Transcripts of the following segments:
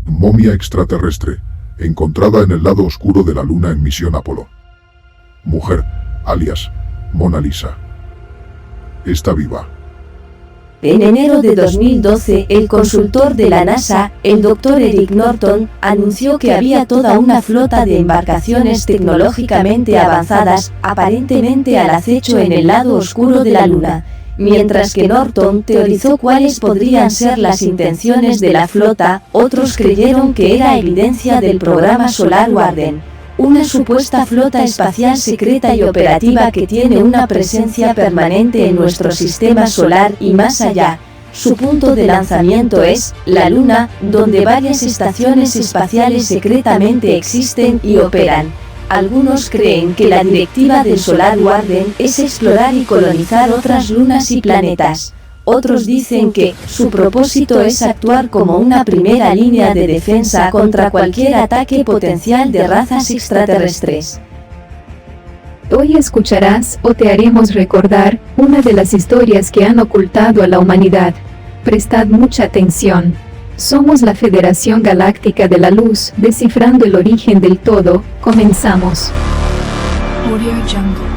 Momia extraterrestre, encontrada en el lado oscuro de la Luna en misión Apolo. Mujer, alias Mona Lisa. Está viva. En enero de 2012, el consultor de la NASA, el Dr. Eric Norton, anunció que había toda una flota de embarcaciones tecnológicamente avanzadas, aparentemente al acecho en el lado oscuro de la Luna. Mientras que Norton teorizó cuáles podrían ser las intenciones de la flota, otros creyeron que era evidencia del programa Solar Warden, una supuesta flota espacial secreta y operativa que tiene una presencia permanente en nuestro sistema solar y más allá. Su punto de lanzamiento es la Luna, donde varias estaciones espaciales secretamente existen y operan. Algunos creen que la directiva del Solar Warden es explorar y colonizar otras lunas y planetas. Otros dicen que su propósito es actuar como una primera línea de defensa contra cualquier ataque potencial de razas extraterrestres. Hoy escucharás o te haremos recordar una de las historias que han ocultado a la humanidad. Prestad mucha atención. Somos la Federación Galáctica de la Luz, descifrando el origen del todo. Comenzamos. Audio Jungle.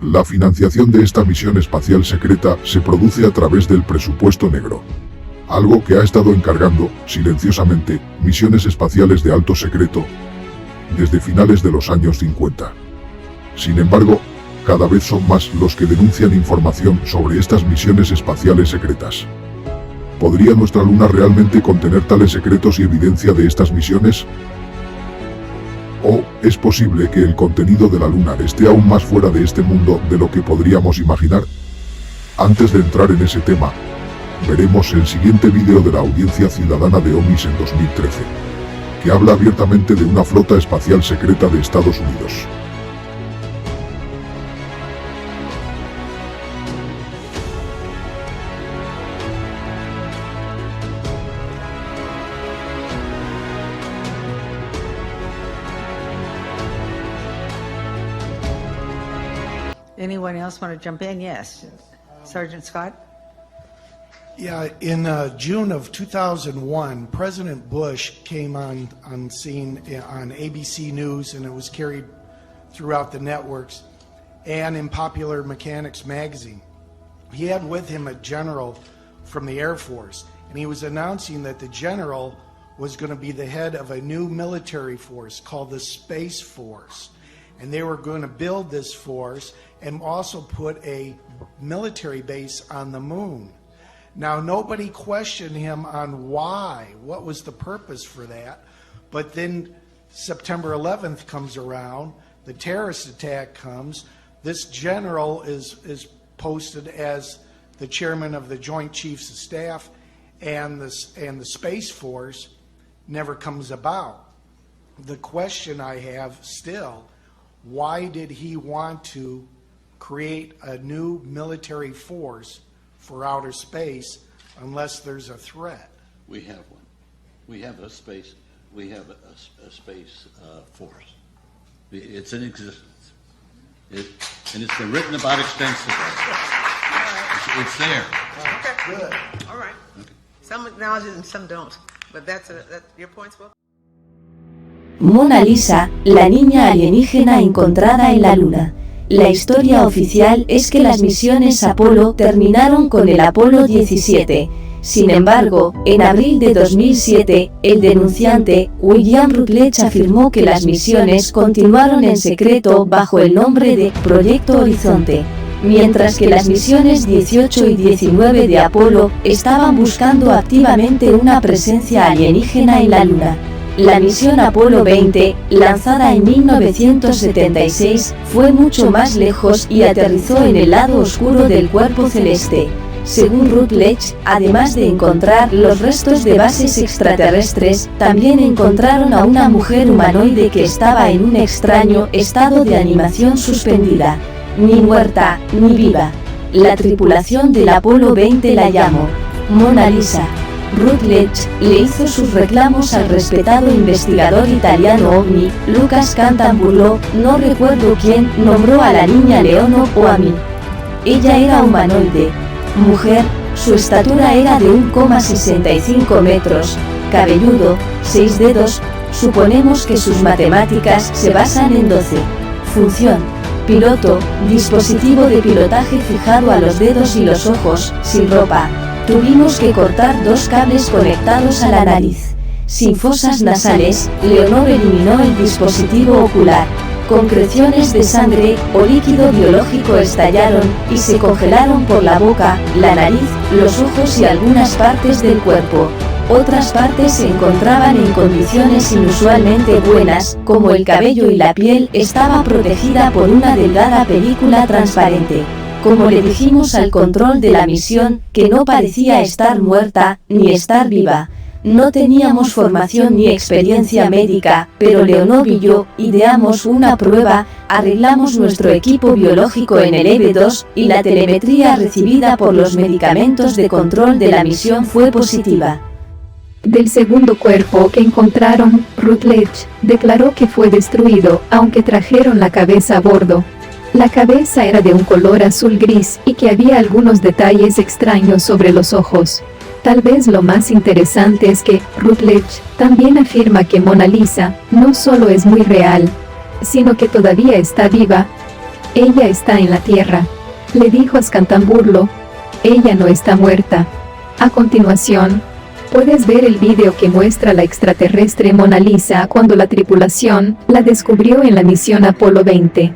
La financiación de esta misión espacial secreta se produce a través del presupuesto negro. Algo que ha estado encargando, silenciosamente, misiones espaciales de alto secreto desde finales de los años 50. Sin embargo, cada vez son más los que denuncian información sobre estas misiones espaciales secretas. ¿Podría nuestra Luna realmente contener tales secretos y evidencia de estas misiones? ¿O es posible que el contenido de la Luna esté aún más fuera de este mundo de lo que podríamos imaginar? Antes de entrar en ese tema, veremos el siguiente vídeo de la Audiencia Ciudadana de OVNIs en 2013, que habla abiertamente de una flota espacial secreta de Estados Unidos. Anyone else want to jump in? Yes. Sergeant Scott? Yeah, in June of 2001, President Bush came on scene on ABC News, and it was carried throughout the networks and in Popular Mechanics magazine. He had with him a general from the Air Force, and he was announcing that the general was going to be the head of a new military force called the Space Force. And they were going to build this force and also put a military base on the moon. Now, nobody questioned him on why, what was the purpose for that. But then September 11th comes around, the terrorist attack comes, this general is posted as the chairman of the Joint Chiefs of Staff, and the Space Force never comes about. The question I have still, why did he want to create a new military force for outer space unless there's a threat? We have one. We have a space. We have a space force. It's in existence, and it's been written about extensively. It's there. Okay. Good. All right. Okay. Some acknowledge it and some don't. But that's your points, Will? Mona Lisa, la niña alienígena encontrada en la Luna. La historia oficial es que las misiones Apolo terminaron con el Apolo 17. Sin embargo, en abril de 2007, el denunciante, William Rutledge, afirmó que las misiones continuaron en secreto bajo el nombre de Proyecto Horizonte, mientras que las misiones 18 y 19 de Apolo estaban buscando activamente una presencia alienígena en la Luna. La misión Apolo 20, lanzada en 1976, fue mucho más lejos y aterrizó en el lado oscuro del cuerpo celeste. Según Rutledge, además de encontrar los restos de bases extraterrestres, también encontraron a una mujer humanoide que estaba en un extraño estado de animación suspendida, ni muerta, ni viva. La tripulación del Apolo 20 la llamó Mona Lisa. Rutledge le hizo sus reclamos al respetado investigador italiano ovni, Lucas Cantamburlo, no recuerdo quién, nombró a la niña Leono o a mí. Ella era humanoide, mujer, su estatura era de 1,65 metros, cabelludo, 6 dedos, suponemos que sus matemáticas se basan en 12. Función: piloto, dispositivo de pilotaje fijado a los dedos y los ojos, sin ropa. Tuvimos que cortar 2 cables conectados a la nariz. Sin fosas nasales, Leonor eliminó el dispositivo ocular. Concreciones de sangre o líquido biológico estallaron y se congelaron por la boca, la nariz, los ojos y algunas partes del cuerpo. Otras partes se encontraban en condiciones inusualmente buenas, como el cabello y la piel estaba protegida por una delgada película transparente. Como le dijimos al control de la misión, que no parecía estar muerta, ni estar viva. No teníamos formación ni experiencia médica, pero Leonor y yo ideamos una prueba, arreglamos nuestro equipo biológico en el EB2, y la telemetría recibida por los medicamentos de control de la misión fue positiva. Del segundo cuerpo que encontraron, Rutledge declaró que fue destruido, aunque trajeron la cabeza a bordo. La cabeza era de un color azul gris y que había algunos detalles extraños sobre los ojos. Tal vez lo más interesante es que Rutledge también afirma que Mona Lisa no solo es muy real, sino que todavía está viva. Ella está en la Tierra. Le dijo a Scantamburlo, ella no está muerta. A continuación, puedes ver el video que muestra la extraterrestre Mona Lisa cuando la tripulación la descubrió en la misión Apolo 20.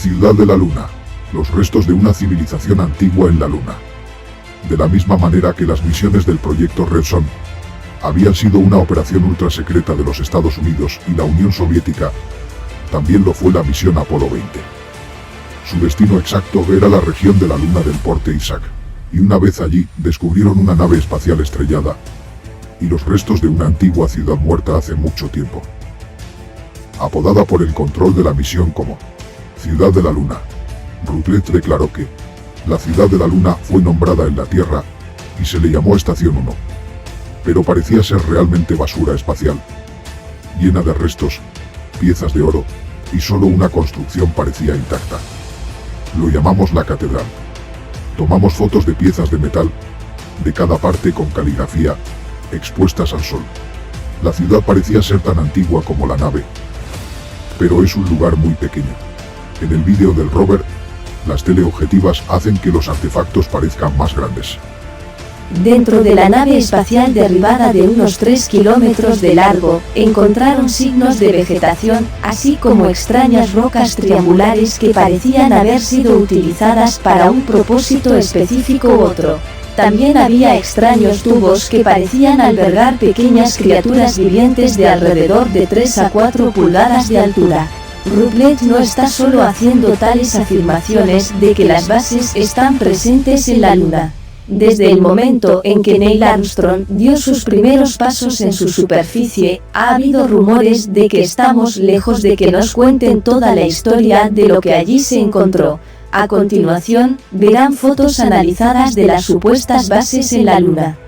Ciudad de la Luna. Los restos de una civilización antigua en la Luna. De la misma manera que las misiones del proyecto Red Son habían sido una operación ultra secreta de los Estados Unidos y la Unión Soviética, también lo fue la misión Apolo 20. Su destino exacto era la región de la Luna del Porte Isaac, y una vez allí descubrieron una nave espacial estrellada y los restos de una antigua ciudad muerta hace mucho tiempo. Apodada por el control de la misión como Ciudad de la Luna, Rutledge declaró que la Ciudad de la Luna fue nombrada en la Tierra y se le llamó Estación 1. Pero parecía ser realmente basura espacial, llena de restos, piezas de oro, y solo una construcción parecía intacta. Lo llamamos la catedral. Tomamos fotos de piezas de metal, de cada parte con caligrafía, expuestas al sol. La ciudad parecía ser tan antigua como la nave, pero es un lugar muy pequeño. En el vídeo del rover, las teleobjetivas hacen que los artefactos parezcan más grandes. Dentro de la nave espacial derribada de unos 3 kilómetros de largo, encontraron signos de vegetación, así como extrañas rocas triangulares que parecían haber sido utilizadas para un propósito específico u otro. También había extraños tubos que parecían albergar pequeñas criaturas vivientes de alrededor de 3 a 4 pulgadas de altura. Rutledge no está solo haciendo tales afirmaciones de que las bases están presentes en la Luna. Desde el momento en que Neil Armstrong dio sus primeros pasos en su superficie, ha habido rumores de que estamos lejos de que nos cuenten toda la historia de lo que allí se encontró. A continuación, verán fotos analizadas de las supuestas bases en la Luna.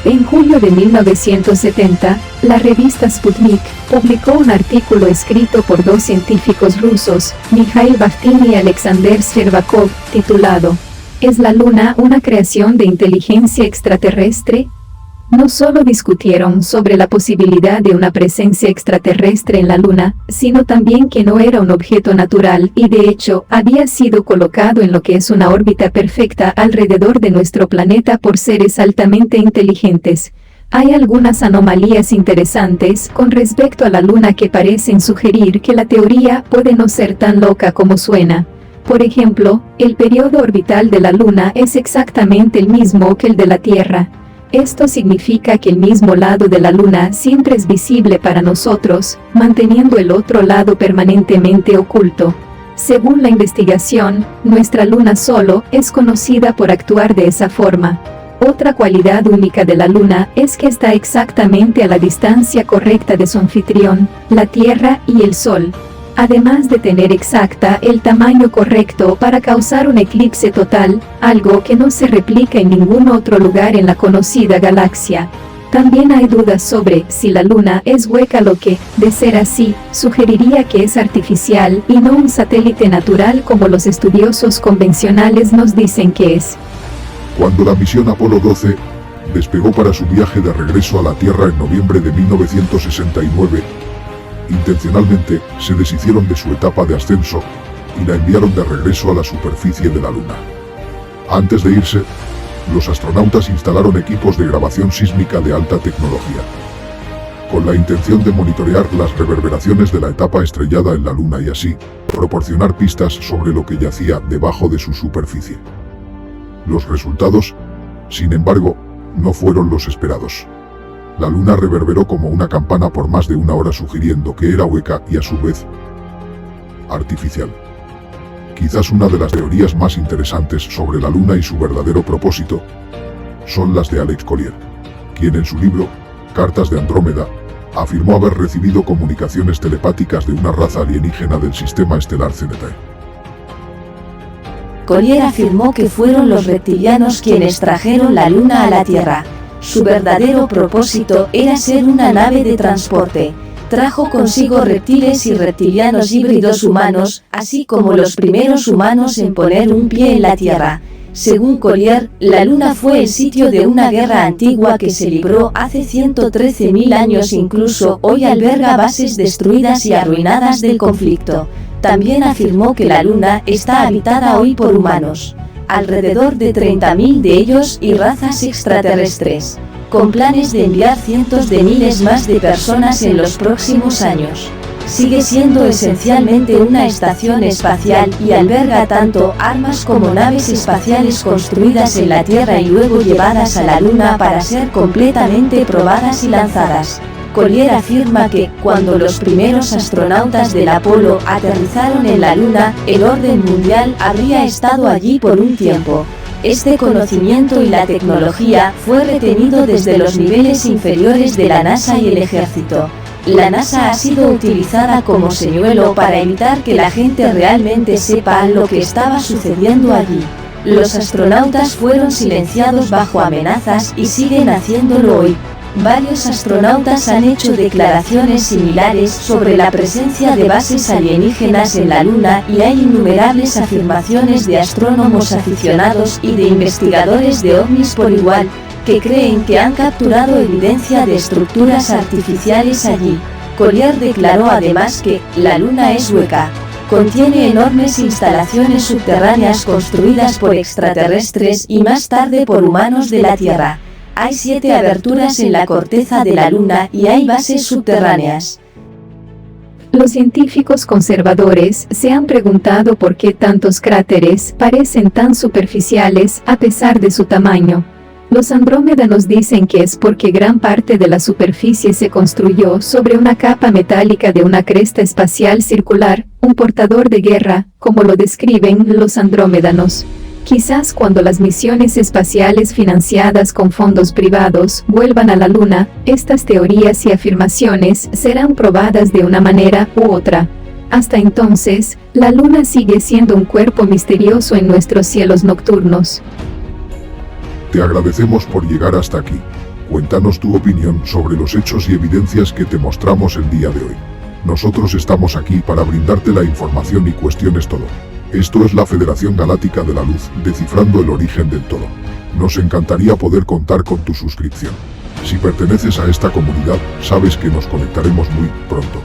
En julio de 1970, la revista Sputnik publicó un artículo escrito por dos científicos rusos, Mikhail Bakhtin y Alexander Shcherbakov, titulado ¿Es la Luna una creación de inteligencia extraterrestre? No solo discutieron sobre la posibilidad de una presencia extraterrestre en la Luna, sino también que no era un objeto natural y de hecho había sido colocado en lo que es una órbita perfecta alrededor de nuestro planeta por seres altamente inteligentes. Hay algunas anomalías interesantes con respecto a la Luna que parecen sugerir que la teoría puede no ser tan loca como suena. Por ejemplo, el periodo orbital de la Luna es exactamente el mismo que el de la Tierra. Esto significa que el mismo lado de la Luna siempre es visible para nosotros, manteniendo el otro lado permanentemente oculto. Según la investigación, nuestra Luna solo es conocida por actuar de esa forma. Otra cualidad única de la Luna es que está exactamente a la distancia correcta de su anfitrión, la Tierra y el Sol. Además de tener exacta el tamaño correcto para causar un eclipse total, algo que no se replica en ningún otro lugar en la conocida galaxia. También hay dudas sobre si la Luna es hueca, lo que, de ser así, sugeriría que es artificial y no un satélite natural como los estudiosos convencionales nos dicen que es. Cuando la misión Apolo 12 despegó para su viaje de regreso a la Tierra en noviembre de 1969, intencionalmente se deshicieron de su etapa de ascenso y la enviaron de regreso a la superficie de la Luna. Antes de irse, los astronautas instalaron equipos de grabación sísmica de alta tecnología, con la intención de monitorear las reverberaciones de la etapa estrellada en la Luna y así proporcionar pistas sobre lo que yacía debajo de su superficie. Los resultados, sin embargo, no fueron los esperados. La Luna reverberó como una campana por más de una hora, sugiriendo que era hueca y a su vez artificial. Quizás una de las teorías más interesantes sobre la Luna y su verdadero propósito son las de Alex Collier, quien en su libro Cartas de Andrómeda afirmó haber recibido comunicaciones telepáticas de una raza alienígena del sistema estelar Cenetae. Collier afirmó que fueron los reptilianos quienes trajeron la Luna a la Tierra. Su verdadero propósito era ser una nave de transporte. Trajo consigo reptiles y reptilianos híbridos humanos, así como los primeros humanos en poner un pie en la Tierra. Según Collier, la Luna fue el sitio de una guerra antigua que se libró hace 113.000 años, incluso hoy alberga bases destruidas y arruinadas del conflicto. También afirmó que la Luna está habitada hoy por humanos, alrededor de 30.000 de ellos y razas extraterrestres, con planes de enviar cientos de miles más de personas en los próximos años. Sigue siendo esencialmente una estación espacial y alberga tanto armas como naves espaciales construidas en la Tierra y luego llevadas a la Luna para ser completamente probadas y lanzadas. Collier afirma que, cuando los primeros astronautas del Apolo aterrizaron en la Luna, el orden mundial habría estado allí por un tiempo. Este conocimiento y la tecnología fue retenido desde los niveles inferiores de la NASA y el ejército. La NASA ha sido utilizada como señuelo para evitar que la gente realmente sepa lo que estaba sucediendo allí. Los astronautas fueron silenciados bajo amenazas y siguen haciéndolo hoy. Varios astronautas han hecho declaraciones similares sobre la presencia de bases alienígenas en la Luna y hay innumerables afirmaciones de astrónomos aficionados y de investigadores de ovnis por igual, que creen que han capturado evidencia de estructuras artificiales allí. Collier declaró además que la Luna es hueca. Contiene enormes instalaciones subterráneas construidas por extraterrestres y más tarde por humanos de la Tierra. Hay 7 aberturas en la corteza de la Luna y hay bases subterráneas. Los científicos conservadores se han preguntado por qué tantos cráteres parecen tan superficiales a pesar de su tamaño. Los andrómedanos dicen que es porque gran parte de la superficie se construyó sobre una capa metálica de una cresta espacial circular, un portador de guerra, como lo describen los andrómedanos. Quizás cuando las misiones espaciales financiadas con fondos privados vuelvan a la Luna, estas teorías y afirmaciones serán probadas de una manera u otra. Hasta entonces, la Luna sigue siendo un cuerpo misterioso en nuestros cielos nocturnos. Te agradecemos por llegar hasta aquí. Cuéntanos tu opinión sobre los hechos y evidencias que te mostramos el día de hoy. Nosotros estamos aquí para brindarte la información y cuestiones todo. Esto es la Federación Galáctica de la Luz, descifrando el origen del todo. Nos encantaría poder contar con tu suscripción. Si perteneces a esta comunidad, sabes que nos conectaremos muy pronto.